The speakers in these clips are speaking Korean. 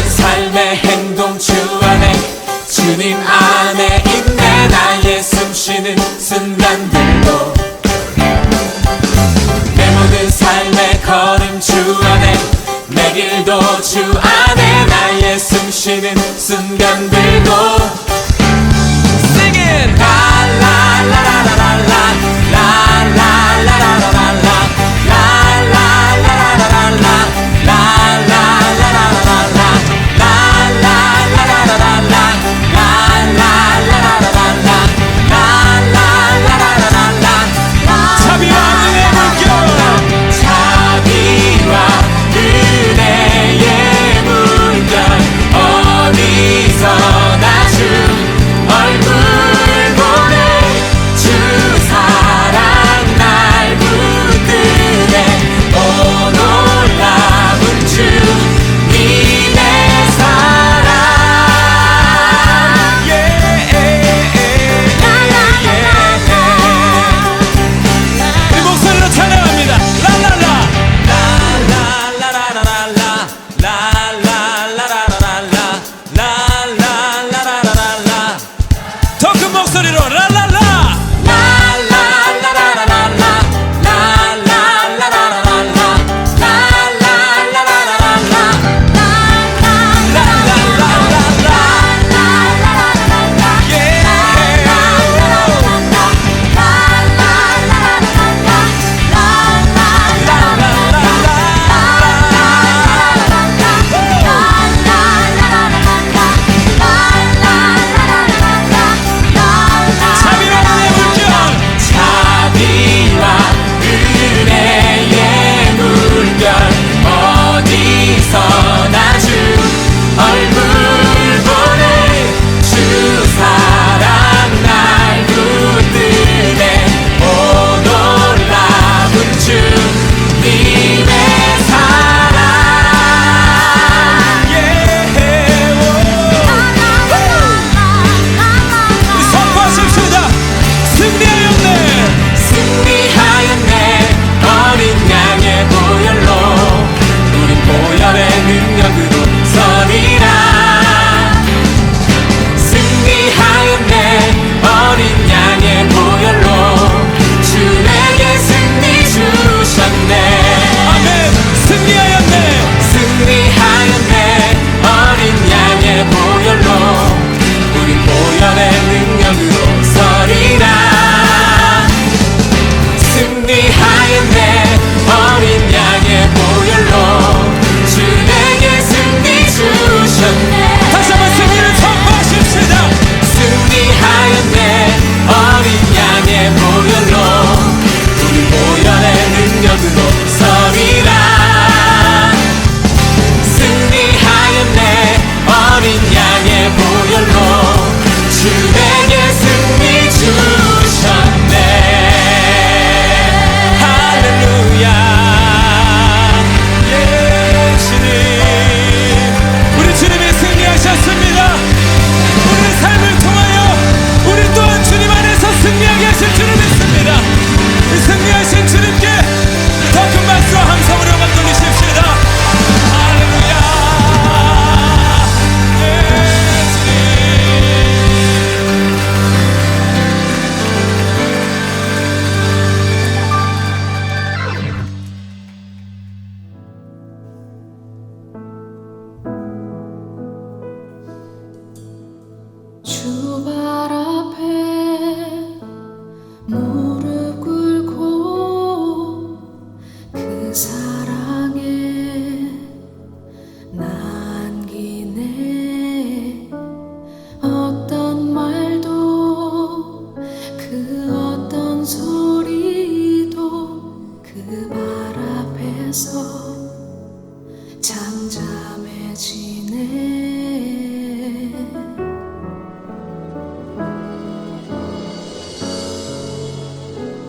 모든 삶의 행동 주 안에 주님 안에 있네. 나의 숨쉬는 순간들도 내 모든 삶의 걸음 주 안에 내 길도 주 안에 나의 숨쉬는 순간들도 Singing la la la la la la la la la la la la la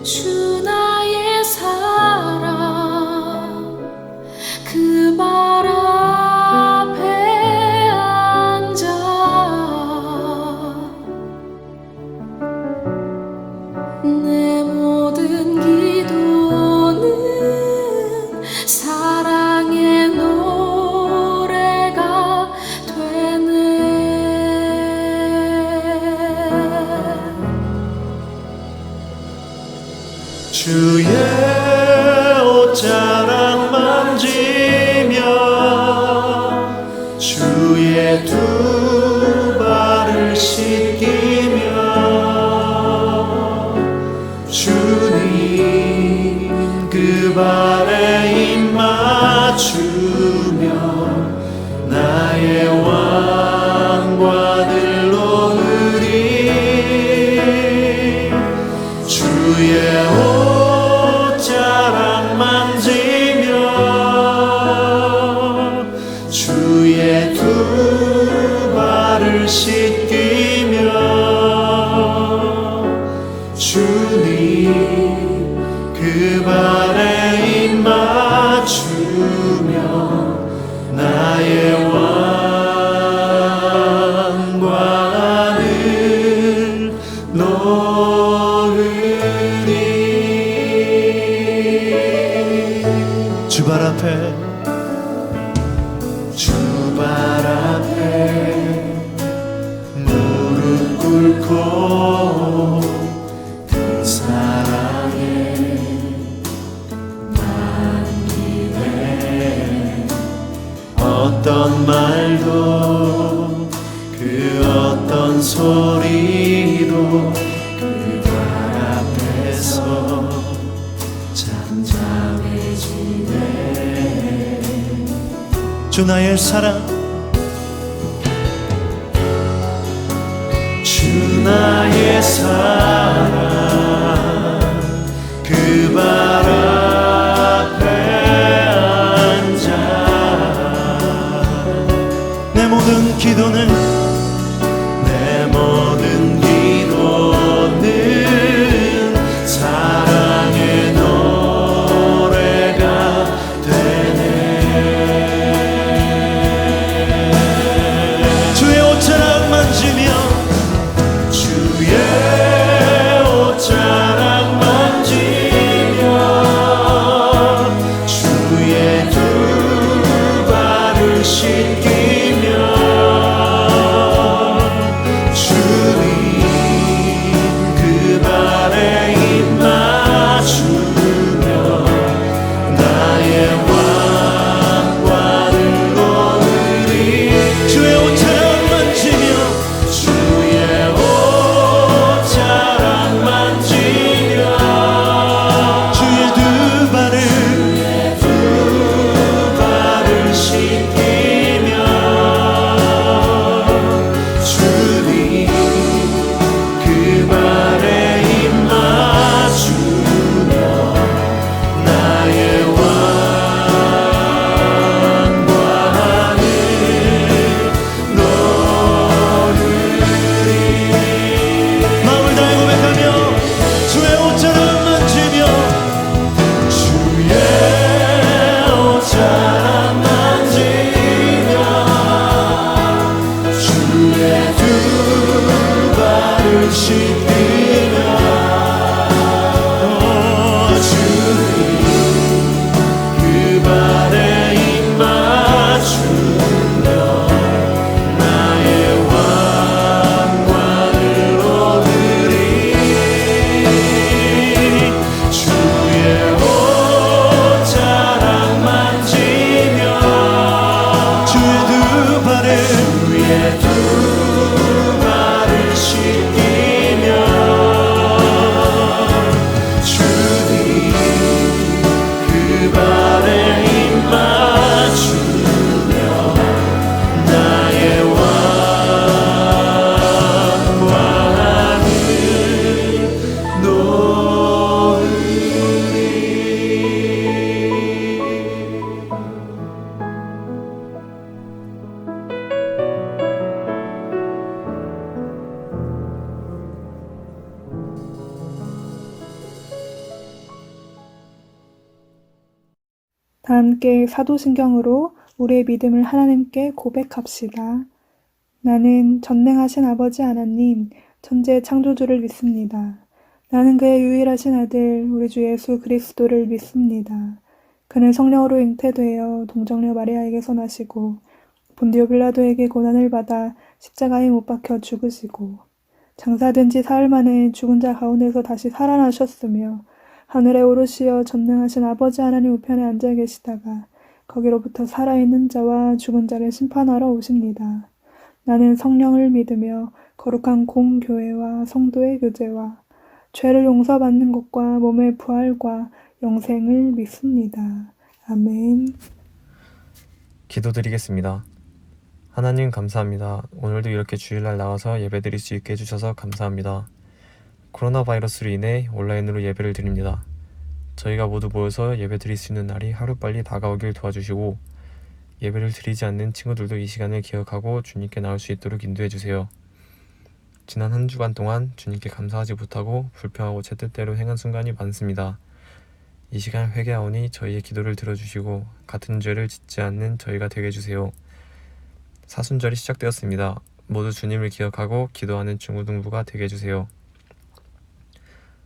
주 나의 사랑 그 발 앞에 앉아 내 모든 기도는 사랑의 노래가 주의 두 발을 씻기며 주님 그 발에 입 맞추며 나의 왕관을 놓으리 주의 옷자락 만지며 주의 두 발을 씻기며 주님 그 발에 입 맞추며 나의 왕관을 놓으리 주 발 앞에 주 발 앞에 무릎 꿇고 그 사랑에 남기네 어떤 말도 그 어떤 소리도 그 발 앞에서 잠잠해지네 주 나의 사랑 주 나의 사랑 그 발 앞에 앉아 내 모든 기도는 내 모든 기도는 사랑의 노래가 되네 주의 옷자락 만지며 주의 옷자락 만지며 주의 두 발을 씻기며 주님 그 발에 입 맞추며 나의 왕관을 놓으리 주의 옷자락 만지며 주의 옷자락 만지며 주의 두 발을 씻기며 주님 그 발에 입 맞추며 나의 왕관을 놓으리 마음을 다해 고백하며 주의 옷자락 만지며 주의 옷자락 만지며 주의 두 발을 씻기며 주님 그 발에 입 맞추며 나의 왕관을 놓으리 주의 옷자락 만지며 주의 두 발을 씻기며 주님 그 발에 입 맞추며 나의 왕관을 놓으리 다 함께 사도신경으로 우리의 믿음을 하나님께 고백합시다. 나는 전능하신 아버지 하나님, 천지의 창조주를 믿습니다. 나는 그의 유일하신 아들, 우리 주 예수 그리스도를 믿습니다. 그는 성령으로 잉태되어 동정녀 마리아에게서 나시고 본디오 빌라도에게 고난을 받아 십자가에 못 박혀 죽으시고 장사된 지 사흘 만에 죽은 자 가운데서 다시 살아나셨으며 하늘에 오르시어 전능하신 아버지 하나님 우편에 앉아 계시다가 거기로부터 살아있는 자와 죽은 자를 심판하러 오십니다. 나는 성령을 믿으며 거룩한 공교회와 성도의 교제와 죄를 용서받는 것과 몸의 부활과 영생을 믿습니다. 아멘. 기도드리겠습니다. 하나님 감사합니다. 오늘도 이렇게 주일날 나와서 예배드릴 수 있게 해주셔서 감사합니다. 코로나 바이러스로 인해 온라인으로 예배를 드립니다. 저희가 모두 모여서 예배드릴 수 있는 날이 하루빨리 다가오길 도와주시고 예배를 드리지 않는 친구들도 이 시간을 기억하고 주님께 나올 수 있도록 인도해주세요. 지난 한 주간 동안 주님께 감사하지 못하고 불평하고 제 뜻대로 행한 순간이 많습니다. 이 시간 회개하오니 저희의 기도를 들어주시고 같은 죄를 짓지 않는 저희가 되게 해주세요. 사순절이 시작되었습니다. 모두 주님을 기억하고 기도하는 중고등부가 되게 해주세요.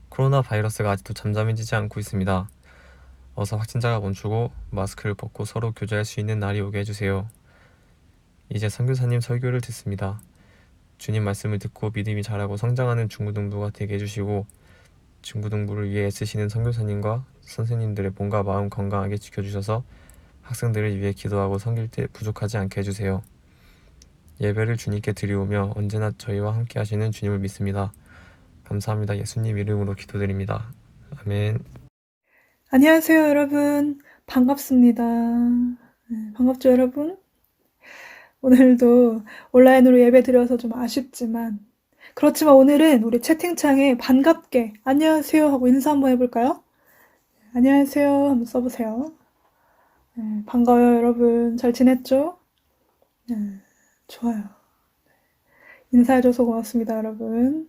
코로나 바이러스가 아직도 잠잠해지지 않고 있습니다. 어서 확진자가 멈추고 마스크를 벗고 서로 교제할 수 있는 날이 오게 해주세요. 이제 선교사님 설교를 듣습니다. 주님 말씀을 듣고 믿음이 자라고 성장하는 중고등부가 되게 해주시고 중고등부를 위해 애쓰시는 선교사님과 선생님들의 몸과 마음 건강하게 지켜주셔서 학생들을 위해 기도하고 섬길 때 부족하지 않게 해주세요. 예배를 주님께 드리오며 언제나 저희와 함께 하시는 주님을 믿습니다. 감사합니다. 예수님 이름으로 기도드립니다. 아멘. 안녕하세요, 여러분. 반갑습니다. 반갑죠, 여러분? 오늘도 온라인으로 예배 드려서 좀 아쉽지만, 그렇지만 오늘은 우리 채팅창에 반갑게 안녕하세요 하고 인사 한번 해볼까요? 안녕하세요 한번 써보세요. 반가워요, 여러분. 잘 지냈죠? 좋아요. 인사해줘서 고맙습니다, 여러분.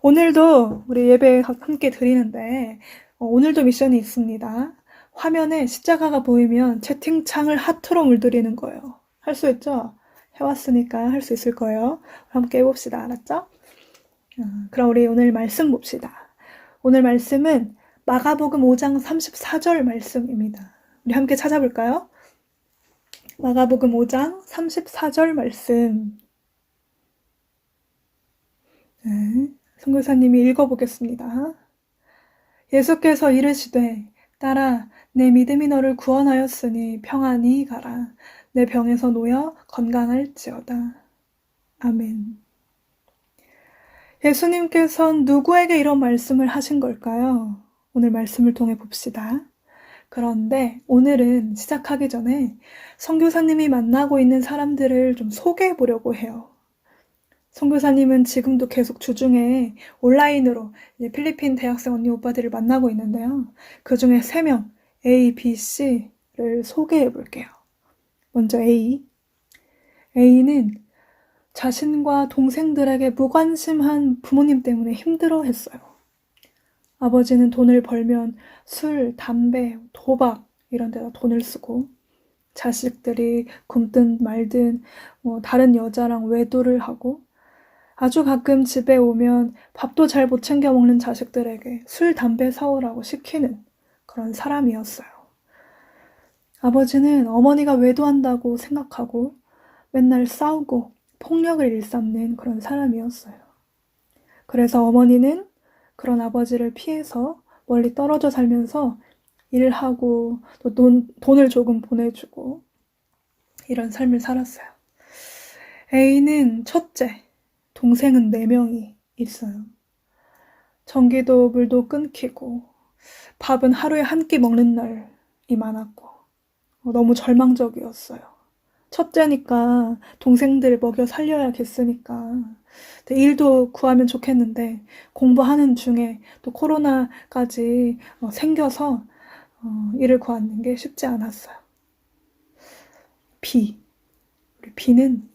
오늘도 우리 예배 함께 드리는데 오늘도 미션이 있습니다. 화면에 십자가가 보이면 채팅창을 하트로 물들이는 거예요. 할 수 있죠? 해왔으니까 할 수 있을 거예요. 함께 해봅시다. 알았죠? 그럼 우리 오늘 말씀 봅시다. 오늘 말씀은 마가복음 5장 34절 말씀입니다. 우리 함께 찾아볼까요? 마가복음 5장 34절 말씀. 선교사님이 읽어보겠습니다. 예수께서 이르시되 딸아 내 믿음이 너를 구원하였으니 평안히 가라. 내 병에서 놓여 건강할지어다. 아멘. 예수님께서는 누구에게 이런 말씀을 하신 걸까요? 오늘 말씀을 통해 봅시다. 그런데 오늘은 시작하기 전에 선교사님이 만나고 있는 사람들을 좀 소개해 보려고 해요. 선교사님은 지금도 계속 주중에 온라인으로 필리핀 대학생 언니 오빠들을 만나고 있는데요. 그 중에 3명 A, B, C를 소개해 볼게요. 먼저 A. A는 자신과 동생들에게 무관심한 부모님 때문에 힘들어했어요. 아버지는 돈을 벌면 술, 담배, 도박 이런 데다 돈을 쓰고 자식들이 굶든 말든 다른 여자랑 외도를 하고 아주 가끔 집에 오면 밥도 잘 못 챙겨 먹는 자식들에게 술, 담배 사오라고 시키는 그런 사람이었어요. 아버지는 어머니가 외도한다고 생각하고 맨날 싸우고 폭력을 일삼는 그런 사람이었어요. 그래서 어머니는 그런 아버지를 피해서 멀리 떨어져 살면서 일하고 또 돈을 조금 보내주고 이런 삶을 살았어요. A는 첫째, 동생은 4명이 있어요. 전기도 물도 끊기고 밥은 하루에 한 끼 먹는 날이 많았고 너무 절망적이었어요. 첫째니까 동생들 먹여 살려야겠으니까 일도 구하면 좋겠는데 공부하는 중에 또 코로나까지 생겨서 일을 구하는 게 쉽지 않았어요. B. 우리 B는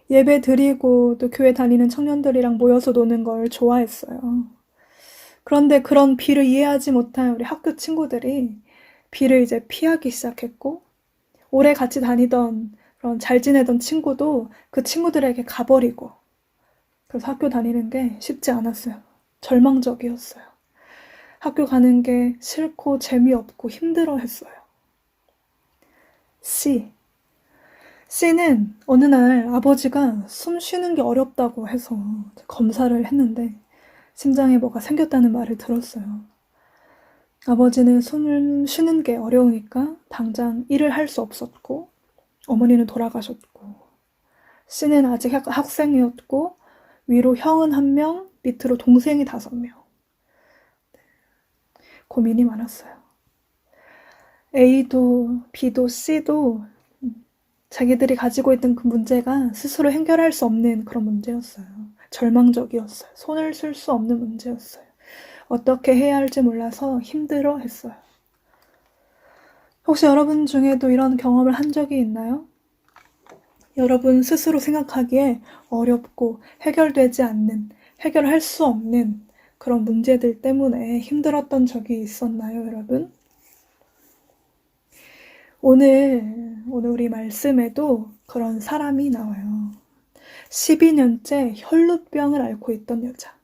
예배 드리고 또 교회 다니는 청년들이랑 모여서 노는 걸 좋아했어요. 그런데 그런 B를 이해하지 못한 우리 학교 친구들이 B를 이제 피하기 시작했고 오래 같이 다니던 그런 잘 지내던 친구도 그 친구들에게 가버리고 그래서 학교 다니는 게 쉽지 않았어요. 절망적이었어요. 학교 가는 게 싫고 재미없고 힘들어했어요. C. C는 어느 날 아버지가 숨 쉬는 게 어렵다고 해서 검사를 했는데 심장에 뭐가 생겼다는 말을 들었어요. 아버지는 숨을 쉬는 게 어려우니까 당장 일을 할 수 없었고, 어머니는 돌아가셨고, 씨는 아직 학생이었고, 위로 형은 1명, 밑으로 동생이 5명. 고민이 많았어요. A도 B도 C도 자기들이 가지고 있던 그 문제가 스스로 해결할 수 없는 그런 문제였어요. 절망적이었어요. 손을 쓸 수 없는 문제였어요. 어떻게 해야 할지 몰라서 힘들어 했어요. 혹시 여러분 중에도 이런 경험을 한 적이 있나요? 여러분 스스로 생각하기에 어렵고 해결되지 않는, 해결할 수 없는 그런 문제들 때문에 힘들었던 적이 있었나요, 여러분? 오늘 우리 말씀에도 그런 사람이 나와요. 12년째 혈루병을 앓고 있던 여자.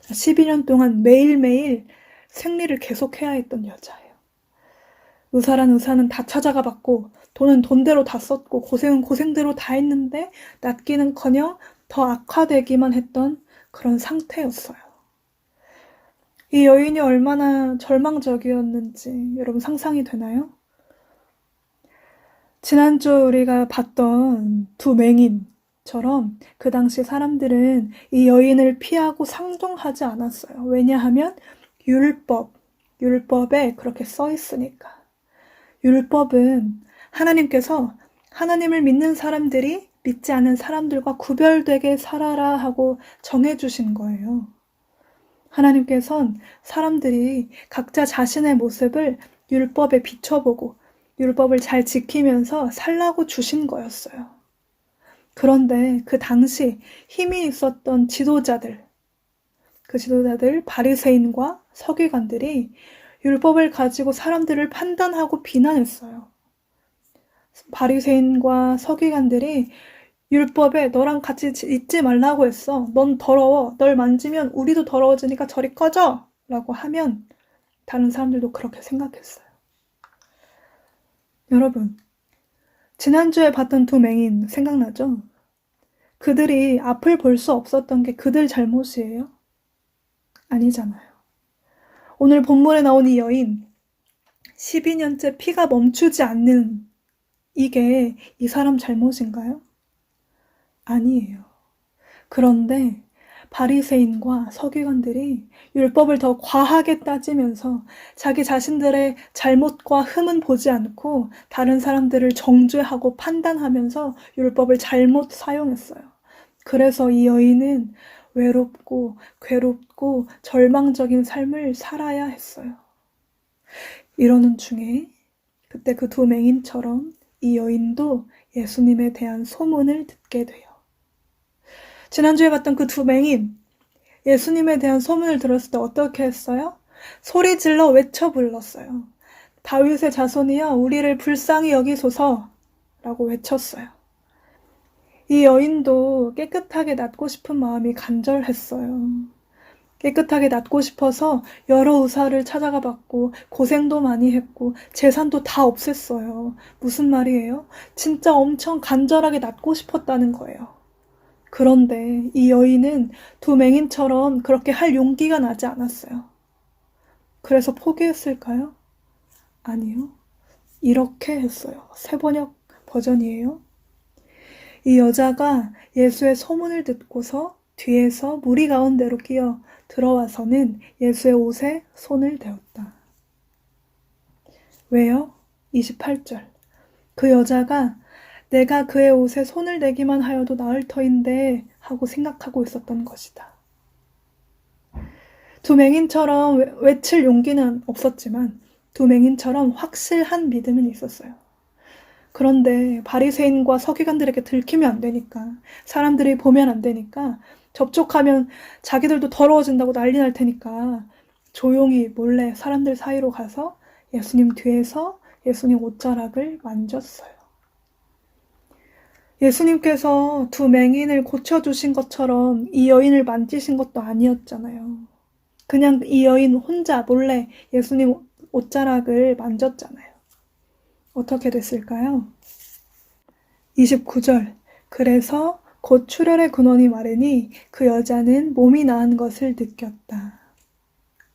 12년 동안 매일매일 생리를 계속해야 했던 여자예요. 의사란 의사는 다 찾아가 봤고 돈은 돈대로 다 썼고 고생은 고생대로 다 했는데 낫기는커녕 더 악화되기만 했던 그런 상태였어요. 이 여인이 얼마나 절망적이었는지 여러분 상상이 되나요? 지난주 우리가 봤던 2 맹인처럼 그 당시 사람들은 이 여인을 피하고 상종하지 않았어요. 왜냐하면 율법에 그렇게 써 있으니까. 율법은 하나님께서 하나님을 믿는 사람들이 믿지 않은 사람들과 구별되게 살아라 하고 정해주신 거예요. 하나님께서는 사람들이 각자 자신의 모습을 율법에 비춰보고 율법을 잘 지키면서 살라고 주신 거였어요. 그런데 그 당시 힘이 있었던 지도자들, 그 지도자들 바리새인과 서기관들이 율법을 가지고 사람들을 판단하고 비난했어요. 바리새인과 서기관들이 율법에 너랑 같이 있지 말라고 했어. 넌 더러워. 널 만지면 우리도 더러워지니까 저리 꺼져! 라고 하면 다른 사람들도 그렇게 생각했어요. 여러분, 지난주에 봤던 2 맹인 생각나죠? 그들이 앞을 볼 수 없었던 게 그들 잘못이에요? 아니잖아요. 오늘 본문에 나온 이 여인, 12년째 피가 멈추지 않는 이게 이 사람 잘못인가요? 아니에요. 그런데 바리새인과 서기관들이 율법을 더 과하게 따지면서 자기 자신들의 잘못과 흠은 보지 않고 다른 사람들을 정죄하고 판단하면서 율법을 잘못 사용했어요. 그래서 이 여인은 외롭고 괴롭고 절망적인 삶을 살아야 했어요. 이러는 중에 그때 그 2 맹인처럼 이 여인도 예수님에 대한 소문을 듣게 돼요. 지난주에 봤던 그 2 맹인, 예수님에 대한 소문을 들었을 때 어떻게 했어요? 소리 질러 외쳐 불렀어요. 다윗의 자손이여 우리를 불쌍히 여기소서 라고 외쳤어요. 이 여인도 깨끗하게 낫고 싶은 마음이 간절했어요. 깨끗하게 낫고 싶어서 여러 의사를 찾아가 봤고 고생도 많이 했고 재산도 다 없앴어요. 무슨 말이에요? 진짜 엄청 간절하게 낫고 싶었다는 거예요. 그런데 이 여인은 2 맹인처럼 그렇게 할 용기가 나지 않았어요. 그래서 포기했을까요? 아니요. 이렇게 했어요. 세번역 버전이에요. 이 여자가 예수의 소문을 듣고서 뒤에서 무리 가운데로 끼어 들어와서는 예수의 옷에 손을 대었다. 왜요? 28절. 그 여자가 내가 그의 옷에 손을 대기만 하여도 나을 터인데 하고 생각하고 있었던 것이다. 2 맹인처럼 외칠 용기는 없었지만 2 맹인처럼 확실한 믿음은 있었어요. 그런데 바리새인과 서기관들에게 들키면 안 되니까, 사람들이 보면 안 되니까, 접촉하면 자기들도 더러워진다고 난리 날 테니까 조용히 몰래 사람들 사이로 가서 예수님 뒤에서 예수님 옷자락을 만졌어요. 예수님께서 2 맹인을 고쳐주신 것처럼 이 여인을 만지신 것도 아니었잖아요. 그냥 이 여인 혼자 몰래 예수님 옷자락을 만졌잖아요. 어떻게 됐을까요? 29절. 그래서 곧 출혈의 근원이 마르니 그 여자는 몸이 나은 것을 느꼈다.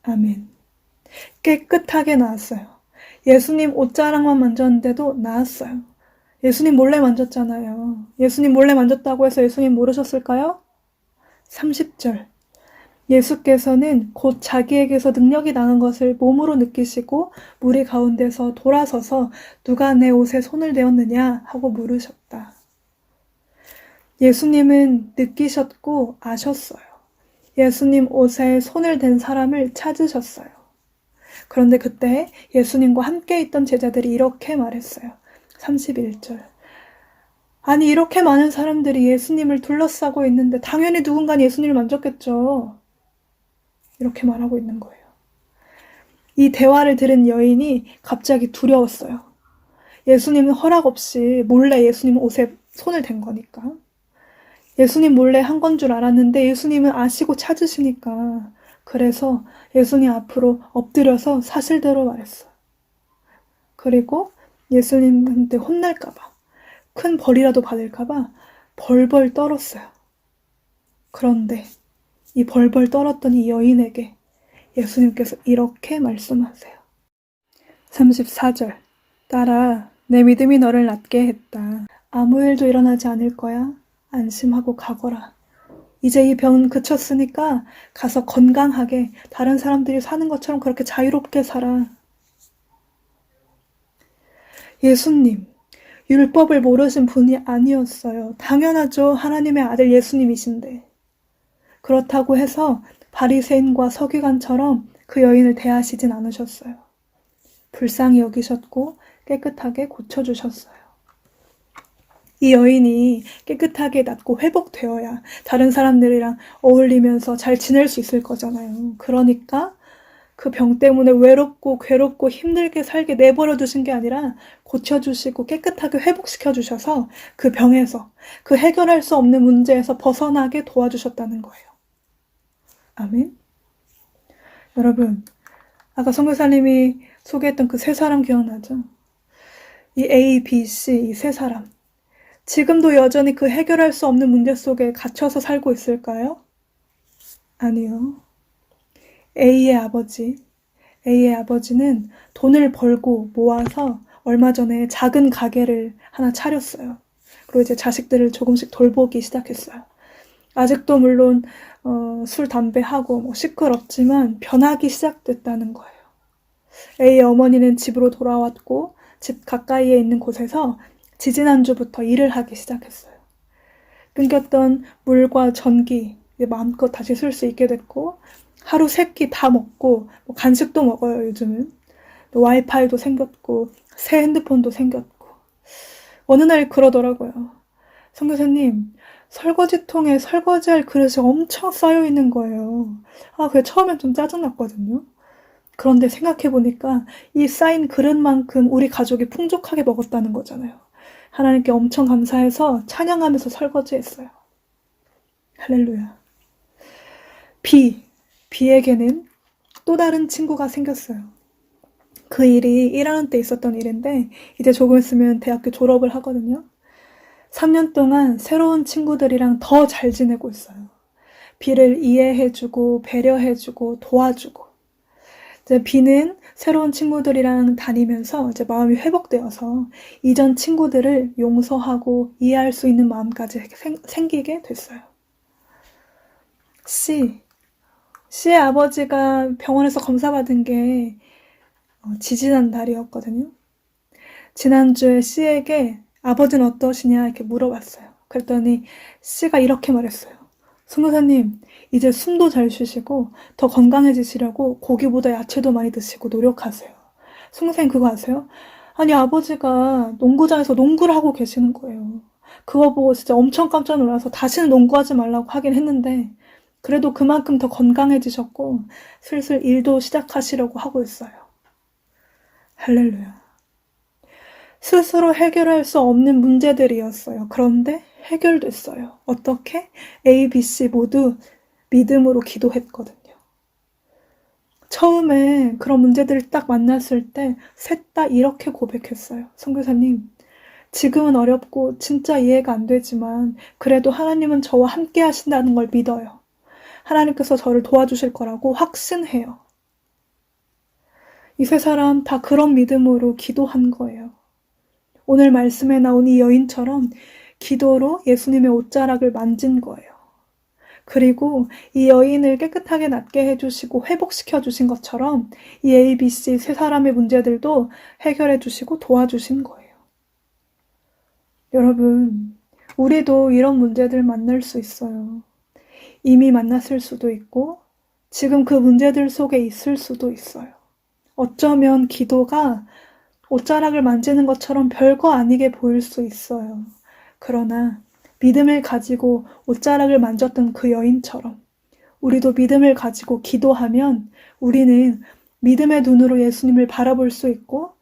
아멘. 깨끗하게 나았어요. 예수님 옷자락만 만졌는데도 나았어요. 예수님 몰래 만졌잖아요. 예수님 몰래 만졌다고 해서 예수님 모르셨을까요? 30절. 예수께서는 곧 자기에게서 능력이 나는 것을 몸으로 느끼시고 무리 가운데서 돌아서서 누가 내 옷에 손을 대었느냐 하고 물으셨다. 예수님은 느끼셨고 아셨어요. 예수님 옷에 손을 댄 사람을 찾으셨어요. 그런데 그때 예수님과 함께 있던 제자들이 이렇게 말했어요. 31절. 아니, 이렇게 많은 사람들이 예수님을 둘러싸고 있는데 당연히 누군가 예수님을 만졌겠죠. 이렇게 말하고 있는 거예요. 이 대화를 들은 여인이 갑자기 두려웠어요. 예수님은 허락 없이 몰래 예수님 옷에 손을 댄 거니까. 예수님 몰래 한 건 줄 알았는데 예수님은 아시고 찾으시니까. 그래서 예수님 앞으로 엎드려서 사실대로 말했어요. 그리고 예수님한테 혼날까봐, 큰 벌이라도 받을까봐 벌벌 떨었어요. 그런데 이 벌벌 떨었던 이 여인에게 예수님께서 이렇게 말씀하세요. 34절. 딸아, 내 믿음이 너를 낫게 했다. 아무 일도 일어나지 않을 거야. 안심하고 가거라. 이제 이 병은 그쳤으니까 가서 건강하게 다른 사람들이 사는 것처럼 그렇게 자유롭게 살아. 예수님, 율법을 모르신 분이 아니었어요. 당연하죠. 하나님의 아들 예수님이신데. 그렇다고 해서 바리새인과 서기관처럼 그 여인을 대하시진 않으셨어요. 불쌍히 여기셨고 깨끗하게 고쳐주셨어요. 이 여인이 깨끗하게 낫고 회복되어야 다른 사람들이랑 어울리면서 잘 지낼 수 있을 거잖아요. 그러니까 그 병 때문에 외롭고 괴롭고 힘들게 살게 내버려 두신 게 아니라 고쳐주시고 깨끗하게 회복시켜 주셔서 그 병에서, 그 해결할 수 없는 문제에서 벗어나게 도와주셨다는 거예요. 아멘. 여러분, 아까 선교사님이 소개했던 그 세 사람 기억나죠? 이 A, B, C, 이 세 사람. 지금도 여전히 그 해결할 수 없는 문제 속에 갇혀서 살고 있을까요? 아니요. A의 아버지는 돈을 벌고 모아서 얼마 전에 작은 가게를 하나 차렸어요. 그리고 이제 자식들을 조금씩 돌보기 시작했어요. 아직도 물론 술, 담배하고 시끄럽지만 변하기 시작됐다는 거예요. A의 어머니는 집으로 돌아왔고 집 가까이에 있는 곳에서 지지난주부터 일을 하기 시작했어요. 끊겼던 물과 전기 마음껏 다시 쓸 수 있게 됐고 하루 3끼 다 먹고 간식도 먹어요. 요즘은. 또 와이파이도 생겼고 새 핸드폰도 생겼고. 어느 날 그러더라고요. 선교사님, 설거지통에 설거지할 그릇이 엄청 쌓여있는 거예요. 그게 처음엔 좀 짜증났거든요. 그런데 생각해보니까 이 쌓인 그릇만큼 우리 가족이 풍족하게 먹었다는 거잖아요. 하나님께 엄청 감사해서 찬양하면서 설거지했어요. 할렐루야. B에게는 또 다른 친구가 생겼어요. 그 일이 1학년 때 있었던 일인데 이제 조금 있으면 대학교 졸업을 하거든요. 3년 동안 새로운 친구들이랑 더 잘 지내고 있어요. B를 이해해주고 배려해주고 도와주고. 이제 B는 새로운 친구들이랑 다니면서 이제 마음이 회복되어서 이전 친구들을 용서하고 이해할 수 있는 마음까지 생기게 됐어요. C의 아버지가 병원에서 검사받은 게 지지난 달이었거든요. 지난주에 C에게 아버지는 어떠시냐 이렇게 물어봤어요. 그랬더니 C가 이렇게 말했어요. 선교사님, 이제 숨도 잘 쉬시고 더 건강해지시려고 고기보다 야채도 많이 드시고 노력하세요. 선교사님 그거 아세요? 아니, 아버지가 농구장에서 농구를 하고 계시는 거예요. 그거 보고 진짜 엄청 깜짝 놀라서 다시는 농구하지 말라고 하긴 했는데 그래도 그만큼 더 건강해지셨고 슬슬 일도 시작하시려고 하고 있어요. 할렐루야. 스스로 해결할 수 없는 문제들이었어요. 그런데 해결됐어요. 어떻게? A, B, C 모두 믿음으로 기도했거든요. 처음에 그런 문제들을 딱 만났을 때 셋 다 이렇게 고백했어요. 선교사님, 지금은 어렵고 진짜 이해가 안 되지만 그래도 하나님은 저와 함께 하신다는 걸 믿어요. 하나님께서 저를 도와주실 거라고 확신해요. 이 세 사람 다 그런 믿음으로 기도한 거예요. 오늘 말씀에 나온 이 여인처럼 기도로 예수님의 옷자락을 만진 거예요. 그리고 이 여인을 깨끗하게 낫게 해주시고 회복시켜 주신 것처럼 이 A, B, C 세 사람의 문제들도 해결해 주시고 도와주신 거예요. 여러분, 우리도 이런 문제들 만날 수 있어요. 이미 만났을 수도 있고 지금 그 문제들 속에 있을 수도 있어요. 어쩌면 기도가 옷자락을 만지는 것처럼 별거 아니게 보일 수 있어요. 그러나 믿음을 가지고 옷자락을 만졌던 그 여인처럼 우리도 믿음을 가지고 기도하면 우리는 믿음의 눈으로 예수님을 바라볼 수 있고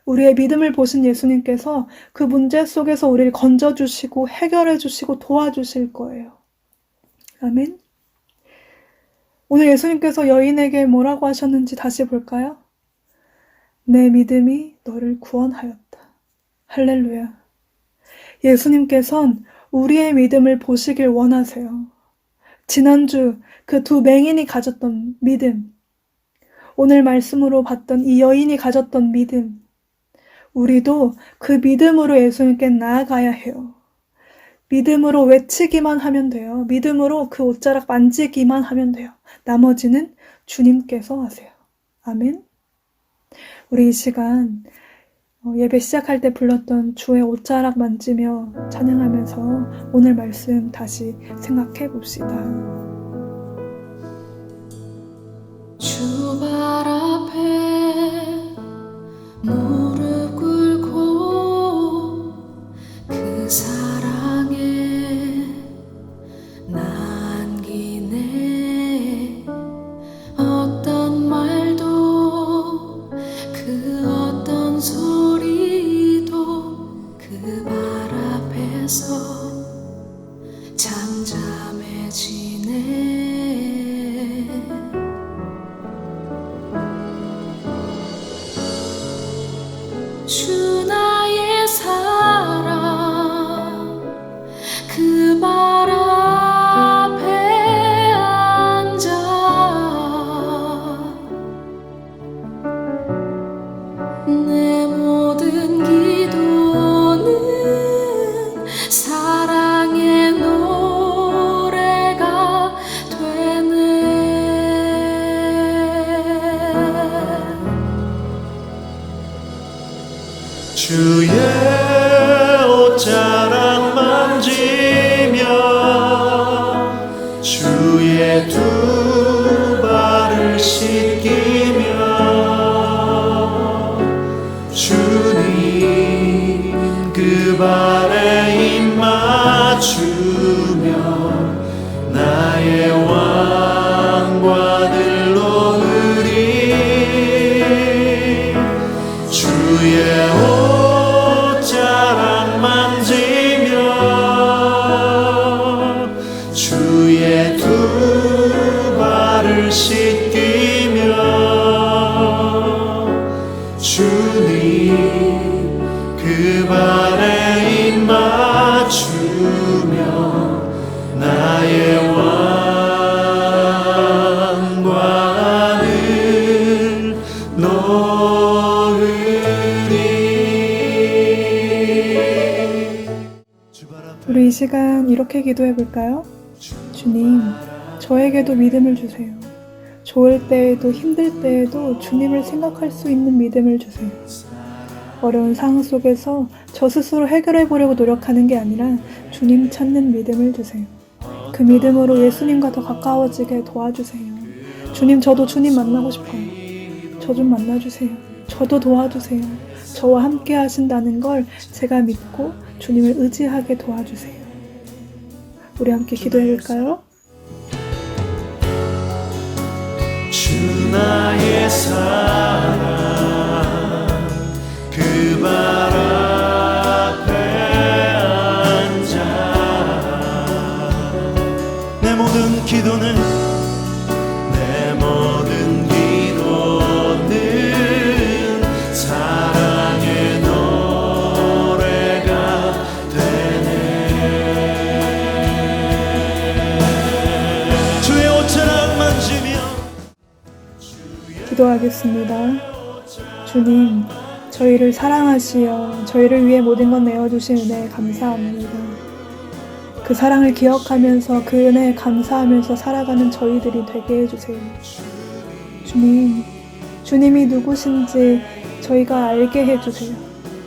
우리의 믿음을 보신 예수님께서 그 문제 속에서 우리를 건져주시고 해결해주시고 도와주실 거예요. 아멘. 오늘 예수님께서 여인에게 뭐라고 하셨는지 다시 볼까요? 내 믿음이 너를 구원하였다. 할렐루야. 예수님께서는 우리의 믿음을 보시길 원하세요. 지난주 그 두 맹인이 가졌던 믿음, 오늘 말씀으로 봤던 이 여인이 가졌던 믿음, 우리도 그 믿음으로 예수님께 나아가야 해요. 믿음으로 외치기만 하면 돼요. 믿음으로 그 옷자락 만지기만 하면 돼요. 나머지는 주님께서 하세요. 아멘. 우리 이 시간 예배 시작할 때 불렀던 주의 옷자락 만지며 찬양하면서 오늘 말씀 다시 생각해 봅시다. 주 발 앞에 무릎 꿇고 그 사랑에 남기네. 어떤 말도 그 어떤 소리도 그 발 앞에서 잠잠해지네. 주 나의 사랑 그 발 앞에 앉아 내 모든 기도는 사랑의 노래가 되네. 주의 옷자락 만지며 주의 두 발을 씻기며 주님 그 발에 입 맞추며 나의 왕관을 놓으리. 주의 옷자락 만지며 주의 두 발을 씻기며 주님 그 발에 입 맞추며 나의 왕관을 놓으리. 우리 이 시간 이렇게 기도해 볼까요? 주님, 저에게도 믿음을 주세요. 좋을 때에도 힘들 때에도 주님을 생각할 수 있는 믿음을 주세요. 어려운 상황 속에서 저 스스로 해결해 보려고 노력하는 게 아니라 주님 찾는 믿음을 주세요. 그 믿음으로 예수님과 더 가까워지게 도와주세요. 주님, 저도 주님 만나고 싶어요. 저 좀 만나주세요. 저도 도와주세요. 저와 함께 하신다는 걸 제가 믿고 주님을 의지하게 도와주세요. 우리 함께 기도해 볼까요? 주 나의 사랑 그 발 앞에 앉아 내 모든 기도는 사랑의 노래가 되네. 주의 옷자락 만지며 기도하겠습니다. 주님, 저희를 사랑하시어 저희를 위해 모든 것 내어주신 은혜에 감사합니다. 그 사랑을 기억하면서 그 은혜에 감사하면서 살아가는 저희들이 되게 해주세요. 주님, 주님이 누구신지 저희가 알게 해주세요.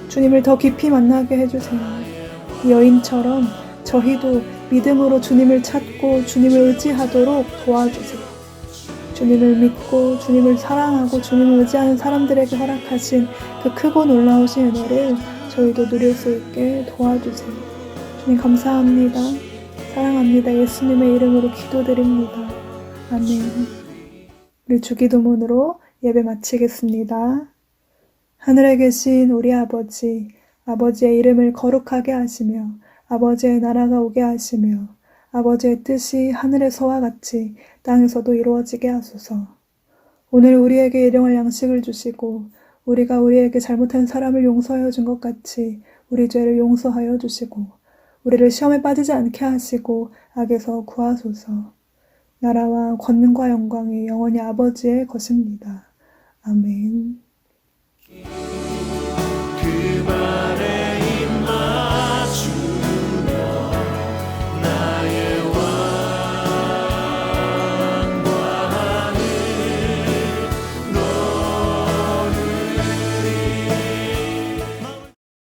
주님을 더 깊이 만나게 해주세요. 이 여인처럼 저희도 믿음으로 주님을 찾고 주님을 의지하도록 도와주세요. 주님을 믿고 주님을 사랑하고 주님을 의지하는 사람들에게 허락하신 그 크고 놀라우신 은혜를 저희도 누릴 수 있게 도와주세요. 주님 감사합니다. 사랑합니다. 예수님의 이름으로 기도드립니다. 아멘. 우리 주기도문으로 예배 마치겠습니다. 하늘에 계신 우리 아버지, 아버지의 이름을 거룩하게 하시며 아버지의 나라가 오게 하시며 아버지의 뜻이 하늘에서와 같이 땅에서도 이루어지게 하소서. 오늘 우리에게 일용할 양식을 주시고 우리가 우리에게 잘못한 사람을 용서하여 준 것 같이 우리 죄를 용서하여 주시고 우리를 시험에 빠지지 않게 하시고 악에서 구하소서. 나라와 권능과 영광이 영원히 아버지의 것입니다. 아멘.